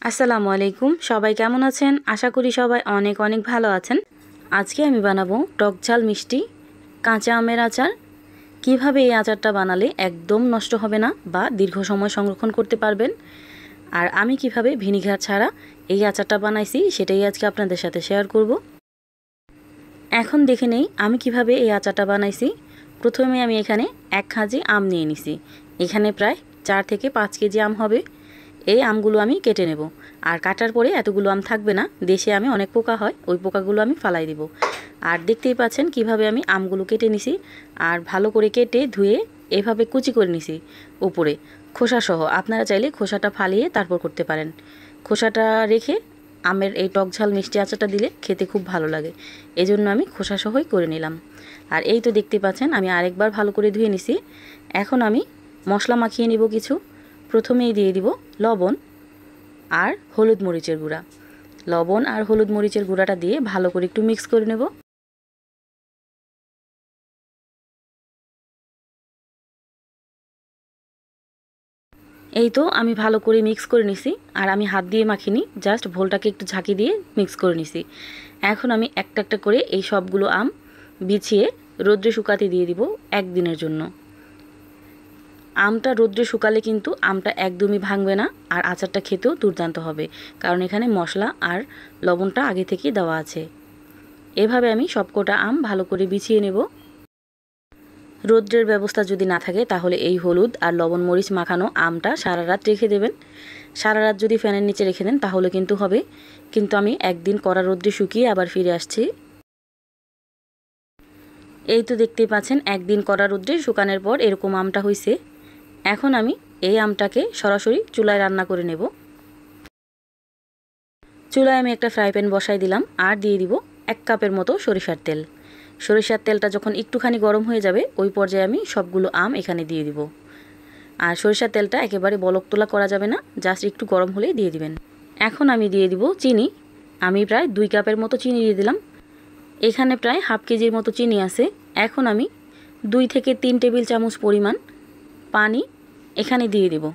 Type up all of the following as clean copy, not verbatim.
আসসালামু আলাইকুম। সবাই কেমন আছেন? আশা করি সবাই অনেক অনেক ভালো আছেন। আজকে আমি বানাবো টক ঝাল মিষ্টি কাঁচা আমের আচার। কিভাবে এই আচারটা বানালে একদম নষ্ট হবে না বা দীর্ঘ সময় সংরক্ষণ করতে পারবেন, আর আমি কিভাবে ভিনিগার ছাড়া এই আচারটা বানাইছি সেটাই আজকে আপনাদের সাথে শেয়ার করব। এখন দেখে নেই আমি কিভাবে এই আচারটা বানাইছি। প্রথমে আমি এখানে 1 কেজি আম নিয়ে নিছি। এখানে প্রায় 4 থেকে 5 কেজি আম হবে। এই আমগুলো আমি কেটে নেব, আর কাটার পরে এতগুলো আম থাকবে না, দেশে আমে অনেক পোকা হয়, ওই পোকাগুলো আমি ফালাই দিব। আর দেখতেই পাচ্ছেন কিভাবে আমি আমগুলো কেটে নিছি, আর ভালো করে কেটে ধুয়ে এভাবে কুচি করে নিছি উপরে খোসা সহ। আপনারা চাইলে খোসাটা ফালিয়ে তারপর করতে পারেন। খোসাটা রেখে আমের এই টক ঝাল মিষ্টি আচারটা দিলে খেতে খুব ভালো লাগে, এজন্য আমি খোসা সহই করে নিলাম। আর এই তো দেখতে পাচ্ছেন আমি আরেকবার ভালো করে ধুয়ে নিছি। এখন আমি মশলা মাখিয়ে নিব কিছু। প্রথমেই দিয়ে দিব লবণ আর হলুদ মরিচের গুঁড়া। লবণ আর হলুদ মরিচের গুঁড়াটা দিয়ে ভালো করে একটু মিক্স করে নেব। এই তো আমি ভালো করে মিক্স করে নিছি, আর আমি হাত দিয়ে মাখিনি, জাস্ট ভোলটাকে একটু ঝাঁকি দিয়ে মিক্স করে নিছি। এখন আমি একটা একটা করে এই সবগুলো আম বিছিয়ে রোদ্রে শুকাতে দিয়ে দিব একদিনের জন্য। আমটা রোদ্রে শুকালে কিন্তু আমটা একদমই ভাঙবে না, আর আচারটা খেতেও দুর্দান্ত হবে, কারণ এখানে মশলা আর লবণটা আগে থেকেই দেওয়া আছে। এভাবে আমি সবকটা আম ভালো করে বিছিয়ে নেব। রোদ্রের ব্যবস্থা যদি না থাকে তাহলে এই হলুদ আর লবণ মরিচ মাখানো আমটা সারা রাত রেখে দেবেন। সারা রাত যদি ফ্যানের নিচে রেখে দেন তাহলে কিন্তু হবে, কিন্তু আমি একদিন কড়া রোদ্রে শুকিয়ে আবার ফিরে আসছি। এই তো দেখতেই পাচ্ছেন একদিন কড়া রোদ্রে শুকানোর পর এরকম আমটা হয়েছে। এখন আমি এই আমটাকে সরাসরি চুলায় রান্না করে নেব। চুলায় আমি একটা ফ্রাই প্যান বসাই দিলাম, আর দিয়ে দিব 1 কাপের মতো সরিষার তেল। সরিষার তেলটা যখন একটুখানি গরম হয়ে যাবে ওই পর্যায়ে আমি সবগুলো আম এখানে দিয়ে দিব। আর সরিষার তেলটা একেবারে বলক তোলা করা যাবে না, জাস্ট একটু গরম হলেই দিয়ে দিবেন। এখন আমি দিয়ে দিব চিনি। আমি প্রায় 2 কাপের মতো চিনি দিয়ে দিলাম। এখানে প্রায় হাফ কেজির মতো চিনি আছে। এখন আমি 2 থেকে 3 টেবিল চামচ পরিমাণ পানি এখানে দিয়ে দেব।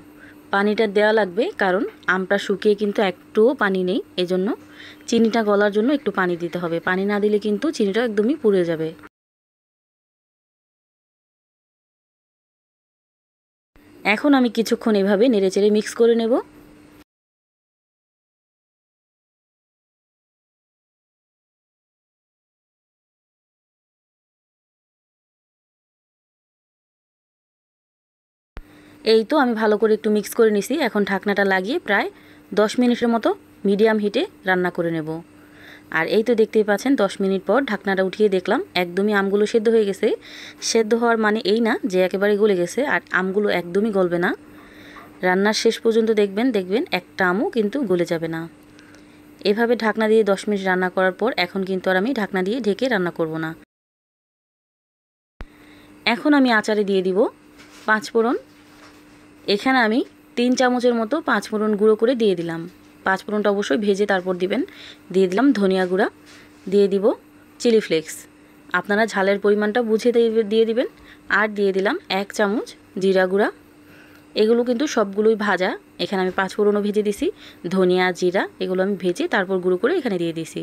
পানিটা দেওয়া লাগবে কারণ আমটা শুকিয়ে কিন্তু একটুও পানি নেই, এজন্য চিনিটা গলার জন্য একটু পানি দিতে হবে। পানি না দিলে কিন্তু চিনিটা একদমই পুড়ে যাবে। এখন আমি কিছুক্ষণ এভাবে নেড়েচেড়ে মিক্স করে নেব। এই তো আমি ভালো করে একটু মিক্স করে নিছি। এখন ঢাকনাটা লাগিয়ে প্রায় 10 মিনিটের মতো মিডিয়াম হিটে রান্না করে নেব। আর এই তো দেখতেই পাচ্ছেন 10 মিনিট পর ঢাকনাটা উঠিয়ে দেখলাম একদমই আমগুলো সেদ্ধ হয়ে গেছে। সেদ্ধ হওয়ার মানে এই না যে একেবারে গলে গেছে, আর আমগুলো একদমই গলবে না। রান্নার শেষ পর্যন্ত দেখবেন একটা আমও কিন্তু গলে যাবে না। এভাবে ঢাকনা দিয়ে 10 মিনিট রান্না করার পর এখন কিন্তু আর আমি ঢাকনা দিয়ে ঢেকে রান্না করব না। এখন আমি আচারে দিয়ে দিব 5 ফোড়ন। এখানে আমি 3 চামচের মতো 5 ফোড়ন গুঁড়ো করে দিয়ে দিলাম। 5 ফোড়নটা অবশ্যই ভেজে তারপর দিবেন। দিয়ে দিলাম ধনিয়া গুঁড়া, দিয়ে দিব চিলি ফ্লেক্স। আপনারা ঝালের পরিমাণটা বুঝে দিয়ে দিবেন। আর দিয়ে দিলাম 1 চামচ জিরা গুঁড়া। এগুলো কিন্তু সবগুলোই ভাজা। এখানে আমি 5 ফোড়নও ভেজে দিছি, ধনিয়া জিরা এগুলো আমি ভেজে তারপর গুঁড়ো করে এখানে দিয়ে দিছি।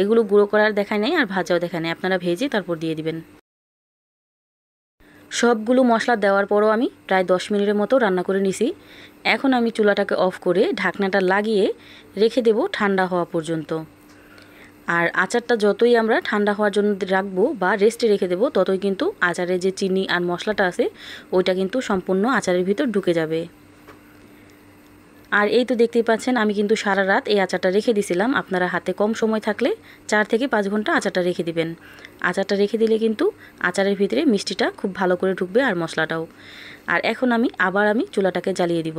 এগুলো গুঁড়ো করার দেখায় নাই আর ভাজাও দেখায় নাই, আপনারা ভেজে তারপর দিয়ে দিবেন। সবগুলো মশলা দেওয়ার পরও আমি প্রায় 10 মিনিটের মতো রান্না করে নিছি। এখন আমি চুলাটাকে অফ করে ঢাকনাটা লাগিয়ে রেখে দেব ঠান্ডা হওয়া পর্যন্ত। আর আচারটা যতই আমরা ঠান্ডা হওয়ার জন্য রাখবো বা রেস্টে রেখে দেবো ততই কিন্তু আচারে যে চিনি আর মশলাটা আছে ওইটা কিন্তু সম্পূর্ণ আচারের ভিতর ঢুকে যাবে। আর এই তো দেখতেই পাচ্ছেন আমি কিন্তু সারা রাত এই আচারটা রেখে দিছিলাম। আপনারা হাতে কম সময় থাকলে 4 থেকে 5 ঘন্টা আচারটা রেখে দিবেন। আচারটা রেখে দিলে কিন্তু আচারের ভিতরে মিষ্টিটা খুব ভালো করে ঢুকবে আর মশলাটাও। আর এখন আমি চুলাটাকে জ্বালিয়ে দিব।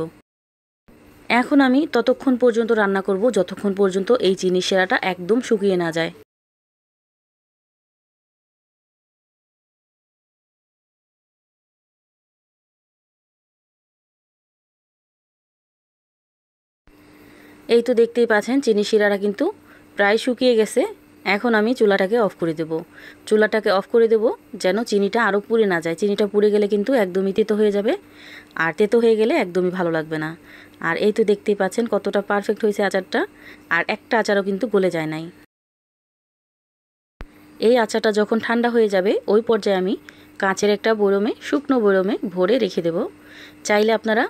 এখন আমি ততক্ষণ পর্যন্ত রান্না করব যতক্ষণ পর্যন্ত এই চিনির শিরাটা একদম শুকিয়ে না যায়। এই তো দেখতেই পাচ্ছেন চিনির শিরাটা কিন্তু প্রায় শুকিয়ে গেছে। এখন আমি চুলাটাকে অফ করে দেব। চুলাটাকে অফ করে দেব যেন চিনিটা আরও পুড়ে না যায়। চিনিটা পুড়ে গেলে কিন্তু একদমই তেতো হয়ে যাবে, আর তেতো হয়ে গেলে একদমই ভালো লাগবে না। আর এই তো দেখতেই পাচ্ছেন কতটা পারফেক্ট হয়েছে আচারটা, আর একটা আচারও কিন্তু গলে যায় নাই। এই আচারটা যখন ঠান্ডা হয়ে যাবে ওই পর্যায়ে আমি কাঁচের একটা বয়মে, শুকনো বয়মে ভরে রেখে দেব। চাইলে আপনারা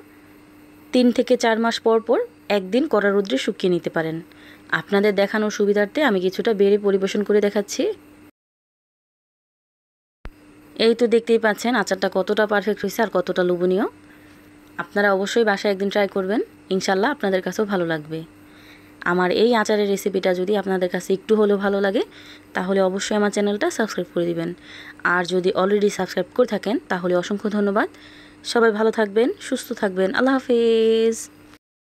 3 থেকে 4 মাস পর পর একদিন কড়া রোদ্রে শুকিয়ে নিতে পারেন। আপনাদের দেখানোর সুবিধার্থে আমি কিছুটা বেড়ে পরিবেশন করে দেখাচ্ছি। এই তো দেখতেই পাচ্ছেন আচারটা কতটা পারফেক্ট হয়েছে আর কতটা লোভনীয়। আপনারা অবশ্যই বাসায় একদিন ট্রাই করবেন, ইনশাল্লাহ আপনাদের কাছেও ভালো লাগবে। আমার এই আচারের রেসিপিটা যদি আপনাদের কাছে একটু হলেও ভালো লাগে তাহলে অবশ্যই আমার চ্যানেলটা সাবস্ক্রাইব করে দিবেন। আর যদি অলরেডি সাবস্ক্রাইব করে থাকেন তাহলে অসংখ্য ধন্যবাদ। সবাই ভালো থাকবেন, সুস্থ থাকবেন। আল্লাহ হাফেজ।